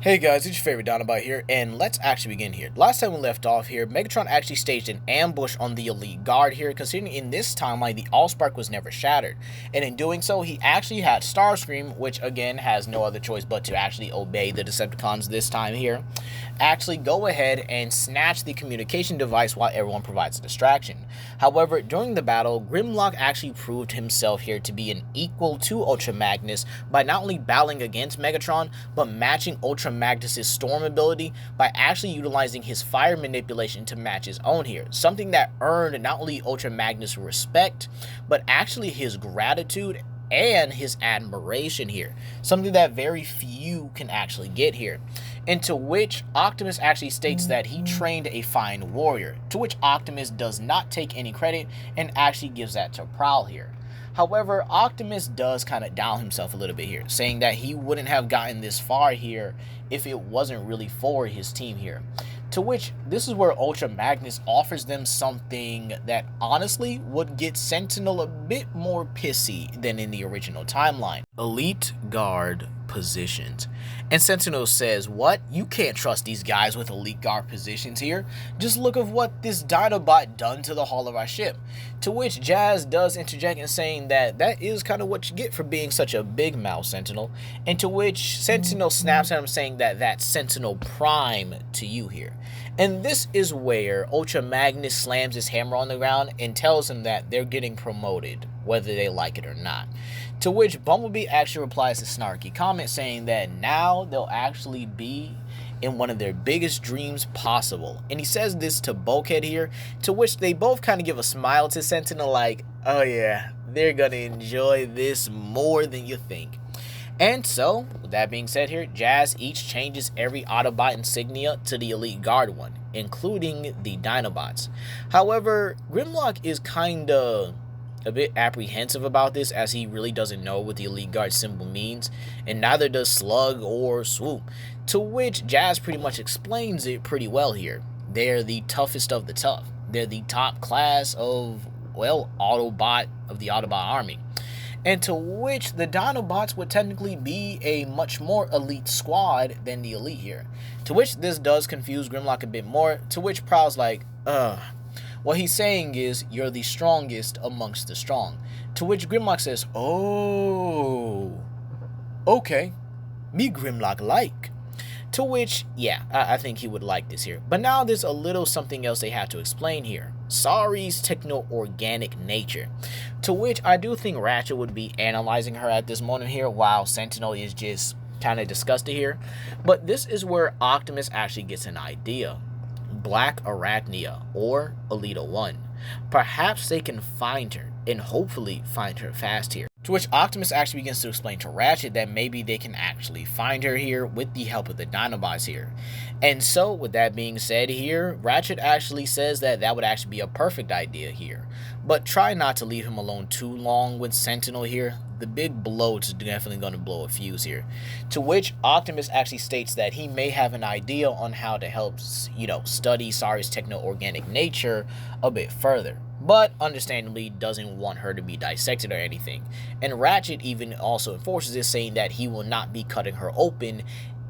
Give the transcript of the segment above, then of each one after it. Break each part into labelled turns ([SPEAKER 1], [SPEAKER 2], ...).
[SPEAKER 1] Hey guys, it's your favorite Dinobot here, and let's actually begin here. Last time we left off here, Megatron actually staged an ambush on the Elite Guard here, considering in this timeline the Allspark was never shattered. And in doing so, he actually had Starscream, which again has no other choice but to actually obey the Decepticons this time here, actually go ahead and snatch the communication device while everyone provides a distraction. However, during the battle, Grimlock actually proved himself here to be an equal to Ultra Magnus by not only battling against Megatron, but matching Ultra Magnus' storm ability by actually utilizing his fire manipulation to match his own here. Something that earned not only Ultra Magnus' respect, but actually his gratitude and his admiration here. Something that very few can actually get here. Into which Optimus actually states that he trained a fine warrior, to which Optimus does not take any credit and actually gives that to Prowl here. However, Optimus does kind of down himself a little bit here, saying that he wouldn't have gotten this far here if it wasn't really for his team here. To which, this is where Ultra Magnus offers them something that honestly would get Sentinel a bit more pissy than in the original timeline. Elite Guard positions. And Sentinel says, what? You can't trust these guys with Elite Guard positions here. Just look at what this Dinobot done to the hull of our ship. To which Jazz does interject in saying that that is kind of what you get for being such a big mouth, Sentinel. And to which Sentinel snaps at him saying that that's Sentinel Prime to you here. And this is where Ultra Magnus slams his hammer on the ground and tells him that they're getting promoted, whether they like it or not. To which Bumblebee actually replies a snarky comment saying that now they'll actually be in one of their biggest dreams possible. And he says this to Bulkhead here, to which they both kind of give a smile to Sentinel like, oh yeah, they're gonna enjoy this more than you think. And so, with that being said here, Jazz each changes every Autobot insignia to the Elite Guard one, including the Dinobots. However, Grimlock is kinda a bit apprehensive about this, as he really doesn't know what the Elite Guard symbol means, and neither does Slug or Swoop, to which Jazz pretty much explains it pretty well here. They're the toughest of the tough. They're the top class of, well, Autobot of the Autobot army. And to which the Dinobots would technically be a much more elite squad than the Elite here. To which this does confuse Grimlock a bit more, to which Prowl's like, what he's saying is, you're the strongest amongst the strong. To which Grimlock says, oh, okay, me Grimlock like. To which, yeah, I think he would like this here. But now there's a little something else they have to explain here. Sari's techno-organic nature. To which I do think Ratchet would be analyzing her at this moment here, while Sentinel is just kind of disgusted here. But this is where Optimus actually gets an idea. Blackarachnia, or Alita 1. Perhaps they can find her, and hopefully find her fast here. To which Optimus actually begins to explain to Ratchet that maybe they can actually find her here with the help of the Dinobots here. And so, with that being said here, Ratchet actually says that that would actually be a perfect idea here. But try not to leave him alone too long with Sentinel here. The big blow is definitely going to blow a fuse here. To which Optimus actually states that he may have an idea on how to help, study Sari's techno-organic nature a bit further, but understandably doesn't want her to be dissected or anything. And Ratchet even also enforces this, saying that he will not be cutting her open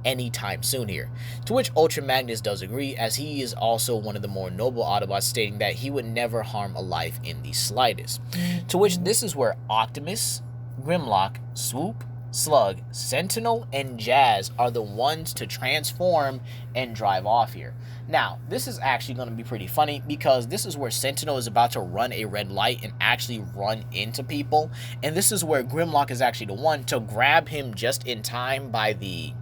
[SPEAKER 1] anytime soon here. To which Ultra Magnus does agree, as he is also one of the more noble Autobots, stating that he would never harm a life in the slightest. To which this is where Optimus, Grimlock, Swoop, Slug, Sentinel, and Jazz are the ones to transform and drive off here. Now, this is actually going to be pretty funny, because this is where Sentinel is about to run a red light and actually run into people. And this is where Grimlock is actually the one to grab him just in time by the,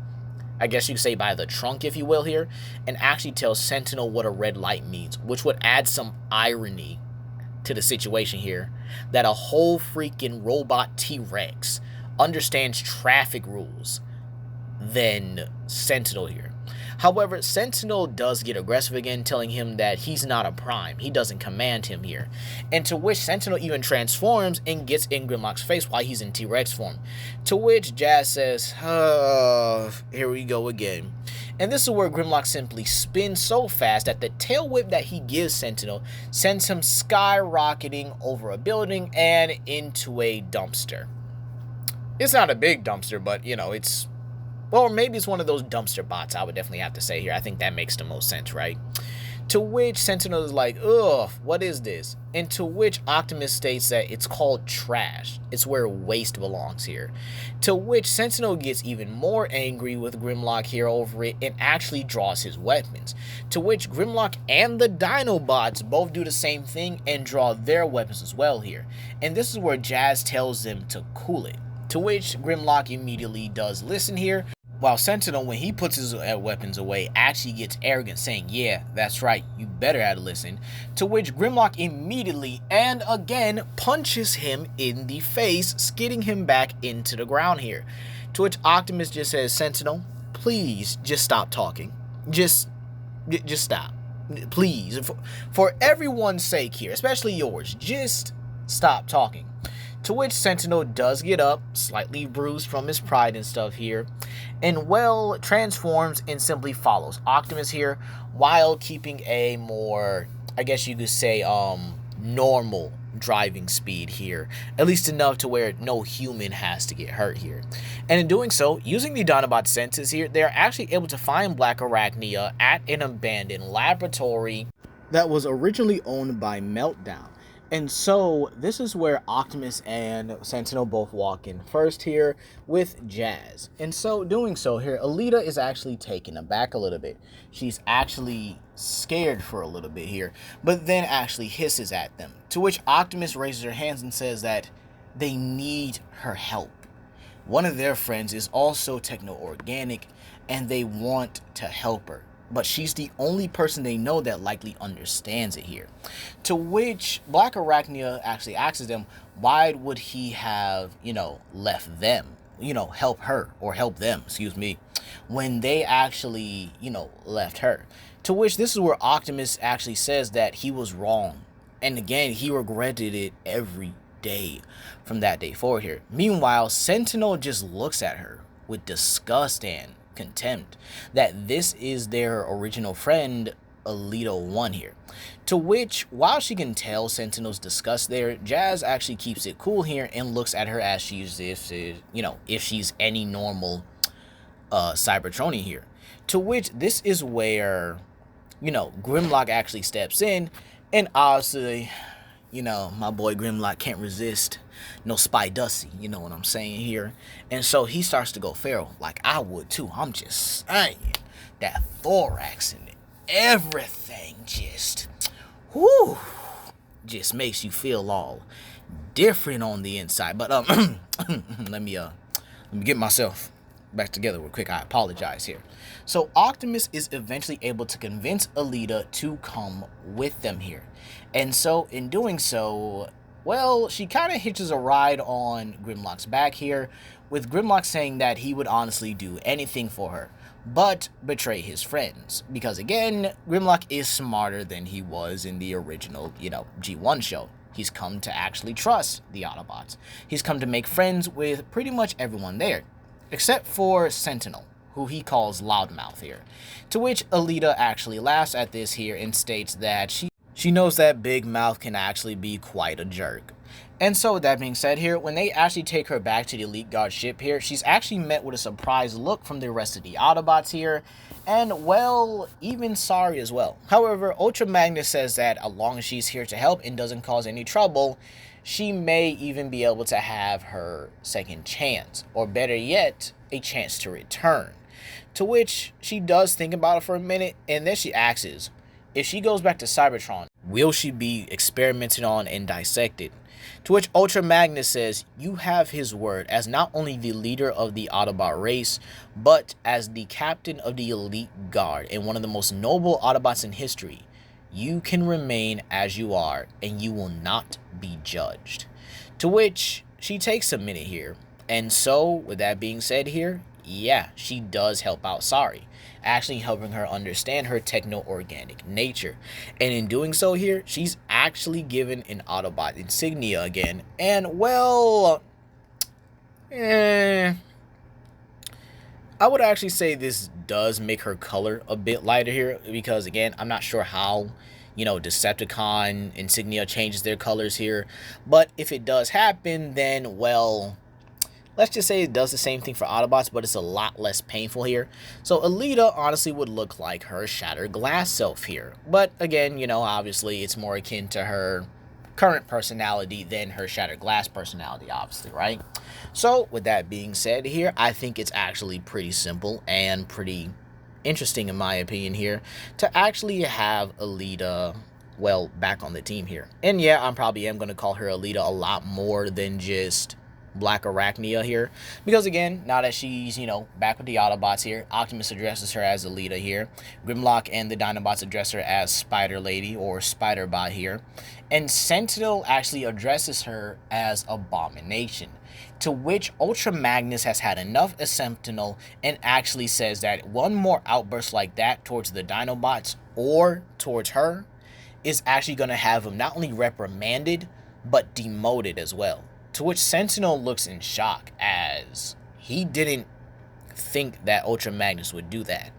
[SPEAKER 1] I guess you could say by the trunk, if you will here, and actually tell Sentinel what a red light means, which would add some irony to the situation here, that a whole freaking robot T-Rex understands traffic rules than Sentinel here. However, Sentinel does get aggressive again, telling him that he's not a Prime. He doesn't command him here. And to which Sentinel even transforms and gets in Grimlock's face while he's in T-Rex form. To which Jazz says, oh, here we go again. And this is where Grimlock simply spins so fast that the tail whip that he gives Sentinel sends him skyrocketing over a building and into a dumpster. It's not a big dumpster, but, it's Or maybe it's one of those dumpster bots, I would definitely have to say here. I think that makes the most sense, right? To which Sentinel is like, ugh, what is this? And to which Optimus states that it's called trash. It's where waste belongs here. To which Sentinel gets even more angry with Grimlock here over it and actually draws his weapons. To which Grimlock and the Dinobots both do the same thing and draw their weapons as well here. And this is where Jazz tells them to cool it. To which Grimlock immediately does listen here, while Sentinel, when he puts his weapons away, actually gets arrogant, saying, yeah, that's right, you better have to listen. To which Grimlock immediately and again punches him in the face, skidding him back into the ground here. To which Optimus just says, Sentinel, please just stop talking. Just stop. Please. For everyone's sake here, especially yours, just stop talking. To which Sentinel does get up, slightly bruised from his pride and stuff here, and well, transforms and simply follows Optimus here, while keeping a more, I guess you could say, normal driving speed here, at least enough to where no human has to get hurt here. And in doing so, using the Dinobot senses here, they are actually able to find Blackarachnia at an abandoned laboratory that was originally owned by Meltdown. And so this is where Optimus and Sentinel both walk in first here with Jazz. And so doing so here, Alita is actually taken aback a little bit. She's actually scared for a little bit here, but then actually hisses at them. To which Optimus raises her hands and says that they need her help. One of their friends is also techno-organic and they want to help her. But she's the only person they know that likely understands it here. To which Blackarachnia actually asks them, why would he have, left them, help her, or help them, when they actually, left her. To which this is where Optimus actually says that he was wrong. And again, he regretted it every day from that day forward here. Meanwhile, Sentinel just looks at her with disgust and contempt that this is their original friend Alita 1 here. To which, while she can tell Sentinel's disgust there, Jazz actually keeps it cool here and looks at her as she's if she's any normal Cybertronian here. To which this is where Grimlock actually steps in, and obviously my boy Grimlock can't resist no Spy Dusty, you know what I'm saying here. And so he starts to go feral, like I would too. I'm just saying, that thorax and everything just, whoo, just makes you feel all different on the inside. But let me get myself back together real quick. I apologize here. So Optimus is eventually able to convince Alita to come with them here. And so in doing so, well, she kind of hitches a ride on Grimlock's back here, with Grimlock saying that he would honestly do anything for her, but betray his friends. Because again, Grimlock is smarter than he was in the original, G1 show. He's come to actually trust the Autobots. He's come to make friends with pretty much everyone there, except for Sentinel, who he calls Loudmouth here. To which Alita actually laughs at this here and states that she knows that Big Mouth can actually be quite a jerk. And so with that being said here, when they actually take her back to the Elite Guard ship here, she's actually met with a surprised look from the rest of the Autobots here, and well, even sorry as well. However, Ultra Magnus says that as long as she's here to help and doesn't cause any trouble, she may even be able to have her second chance, or better yet, a chance to return. To which she does think about it for a minute, and then she asks, if she goes back to Cybertron, will she be experimented on and dissected? To which Ultra Magnus says, you have his word as not only the leader of the Autobot race, but as the captain of the Elite Guard and one of the most noble Autobots in history. You can remain as you are, and you will not be judged. To which she takes a minute here. And so, with that being said here, yeah, she does help out Sari, actually helping her understand her techno-organic nature. And in doing so here, she's actually given an Autobot insignia again. And well, I would actually say this does make her color a bit lighter here, because again, I'm not sure how Decepticon insignia changes their colors here, but if it does happen, then well, let's just say it does the same thing for Autobots, but it's a lot less painful here. So Alita honestly would look like her shattered glass self here. But again, you know, obviously it's more akin to her current personality than her shattered glass personality, obviously, right? So with that being said here, I think it's actually pretty simple and pretty interesting in my opinion here to actually have Alita, well, back on the team here. And yeah, I probably am going to call her Alita a lot more than just Blackarachnia here, because again, now that she's, you know, back with the Autobots here, Optimus addresses her as Alita here, Grimlock and the Dinobots address her as Spider Lady or Spider-Bot here, and Sentinel actually addresses her as Abomination, to which Ultra Magnus has had enough as Sentinel and actually says that one more outburst like that towards the Dinobots or towards her is actually going to have him not only reprimanded, but demoted as well. To which Sentinel looks in shock, as he didn't think that Ultra Magnus would do that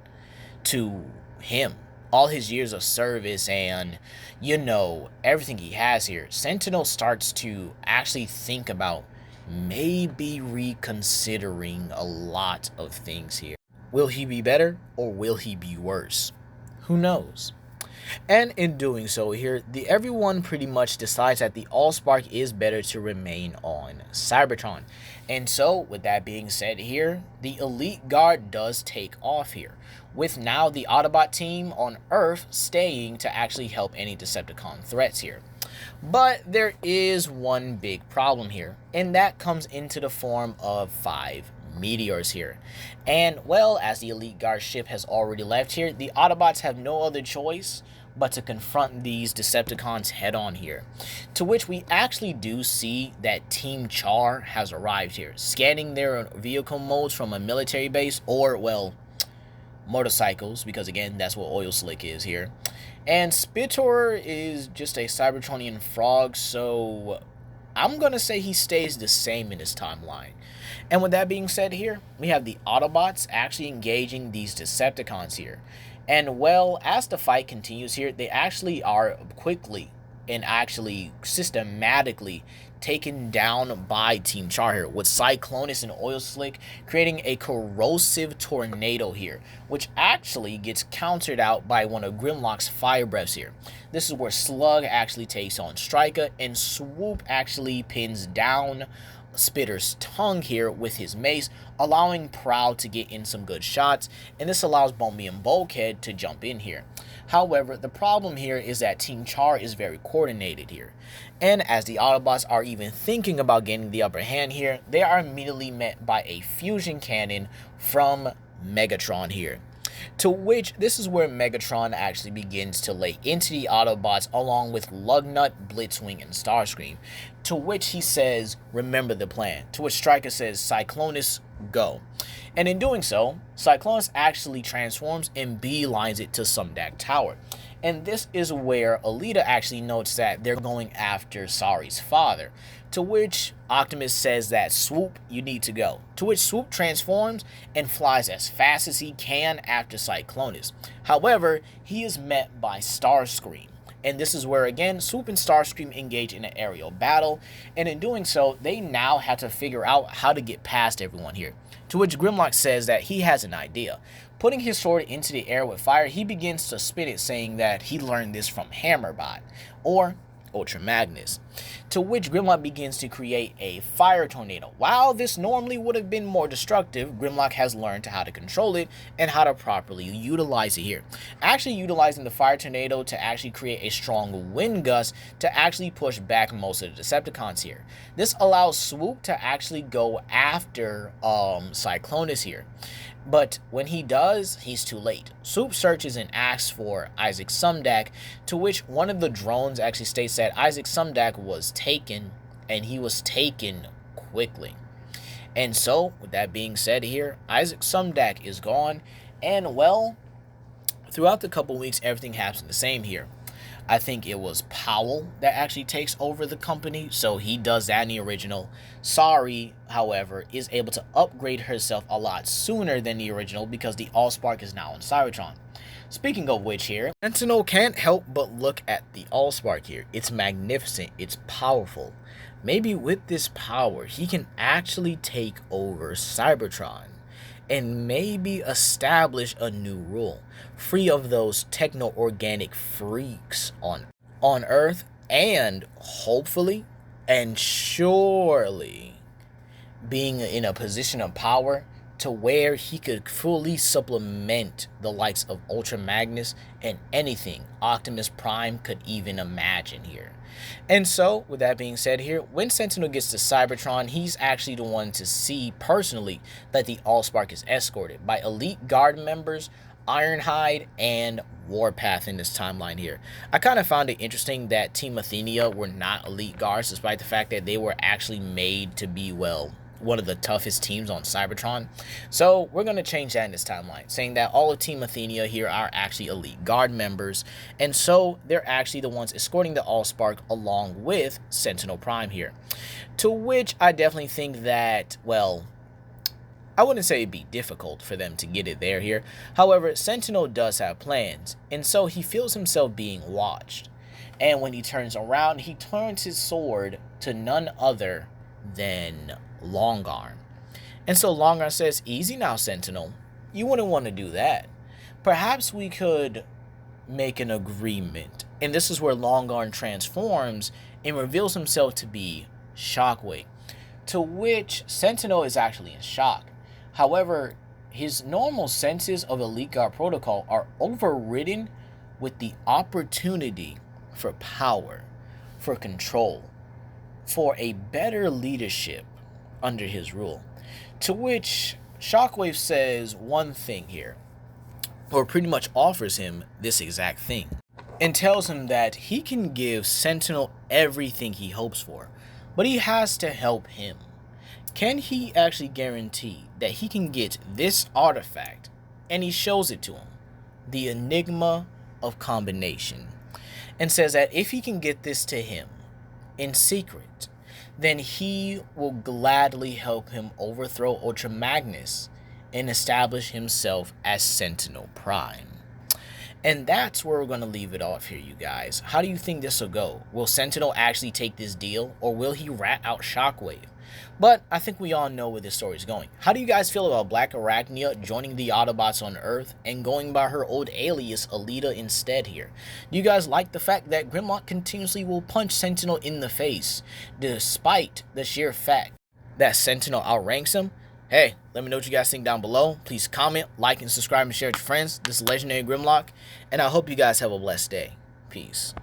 [SPEAKER 1] to him. All his years of service and, you know, everything he has here, Sentinel starts to actually think about maybe reconsidering a lot of things here. Will he be better or will he be worse? Who knows? And in doing so here, everyone pretty much decides that the Allspark is better to remain on Cybertron. And so, with that being said here, the Elite Guard does take off here, with now the Autobot team on Earth staying to actually help any Decepticon threats here. But there is one big problem here, and that comes into the form of 5 meteors here. And, well, as the Elite Guard ship has already left here, the Autobots have no other choice but to confront these Decepticons head on here. To which we actually do see that Team Char has arrived here, scanning their vehicle modes from a military base, or, well, motorcycles, because again, that's what Oil Slick is here. And Spitor is just a Cybertronian frog, so I'm gonna say he stays the same in his timeline. And with that being said here, we have the Autobots actually engaging these Decepticons here. And well, as the fight continues here, they actually are quickly and actually systematically taken down by Team Char here, with Cyclonus and Oil Slick creating a corrosive tornado here, which actually gets countered out by one of Grimlock's fire breaths here. This is where Slug actually takes on Striker, and Swoop actually pins down Spitter's tongue here with his mace, allowing Prowl to get in some good shots, and this allows Bombi and Bulkhead to jump in here. However, the problem here is that Team Char is very coordinated here, and as the Autobots are even thinking about getting the upper hand here, they are immediately met by a fusion cannon from Megatron here. To which, this is where Megatron actually begins to lay into the Autobots along with Lugnut, Blitzwing, and Starscream. To which he says, remember the plan. To which Stryker says, Cyclonus, go. And in doing so, Cyclonus actually transforms and beelines it to Sumdac Tower. And this is where Alita actually notes that they're going after Sari's father. To which Optimus says that Swoop, you need to go. To which Swoop transforms and flies as fast as he can after Cyclonus. However, he is met by Starscream. And this is where, again, Swoop and Starscream engage in an aerial battle. And in doing so, they now have to figure out how to get past everyone here. To which Grimlock says that he has an idea. Putting his sword into the air with fire, he begins to spit it, saying that he learned this from Hammerbot, or Ultra Magnus. To which Grimlock begins to create a fire tornado. While this normally would have been more destructive, Grimlock has learned how to control it and how to properly utilize it here. Actually utilizing the fire tornado to actually create a strong wind gust to actually push back most of the Decepticons here. This allows Swoop to actually go after Cyclonus here. But when he does, he's too late. Swoop searches and asks for Isaac Sumdac, to which one of the drones actually states that Isaac Sumdac was taken, and he was taken quickly. And so, with that being said here, Isaac Sumdac is gone, and well, throughout the couple weeks, everything happens the same here. I think it was Powell that actually takes over the company, so he does that in the original. Sari, however, is able to upgrade herself a lot sooner than the original because the Allspark is now on Cybertron. Speaking of which here, Sentinel can't help but look at the Allspark here. It's magnificent, it's powerful. maybe with this power, he can actually take over Cybertron and maybe establish a new rule, free of those techno-organic freaks on Earth, and hopefully and surely being in a position of power to where he could fully supplement the likes of Ultra Magnus and anything Optimus Prime could even imagine here. And so, with that being said here, when Sentinel gets to Cybertron, he's actually the one to see personally that the Allspark is escorted by elite guard members, Ironhide, and Warpath in this timeline here. I kind of found it interesting that Team Athenia were not elite guards, despite the fact that they were actually made to be, well, one of the toughest teams on Cybertron. So we're going to change that in this timeline, saying that all of Team Athenia here are actually elite guard members, and so they're actually the ones escorting the Allspark along with Sentinel Prime here. To which I definitely think that, well, I wouldn't say it'd be difficult for them to get it there here. However, Sentinel does have plans, and so he feels himself being watched. And when he turns around, he turns his sword to none other than Longarm. And so Longarm says, "Easy now, Sentinel. You wouldn't want to do that. Perhaps we could make an agreement." And this is where Longarm transforms and reveals himself to be Shockwave. To which Sentinel is actually in shock. However, his normal senses of Elite Guard Protocol are overridden with the opportunity for power, for control, for a better leadership under his rule. To which Shockwave says one thing here, or pretty much offers him this exact thing, and tells him that he can give Sentinel everything he hopes for, but he has to help him. Can he actually guarantee that he can get this artifact? And he shows it to him, the Enigma of Combination, and says that if he can get this to him in secret, then he will gladly help him overthrow Ultra Magnus and establish himself as Sentinel Prime. And that's where we're going to leave it off here, you guys. How do you think this will go? Will Sentinel actually take this deal, or will he rat out Shockwave? But I think we all know where this story is going. How do you guys feel about Blackarachnia joining the Autobots on Earth and going by her old alias Alita instead here? Do you guys like the fact that Grimlock continuously will punch Sentinel in the face, despite the sheer fact that Sentinel outranks him? Hey, let me know what you guys think down below. Please comment, like, and subscribe, and share with your friends. This is Legendary Grimlock, and I hope you guys have a blessed day. Peace.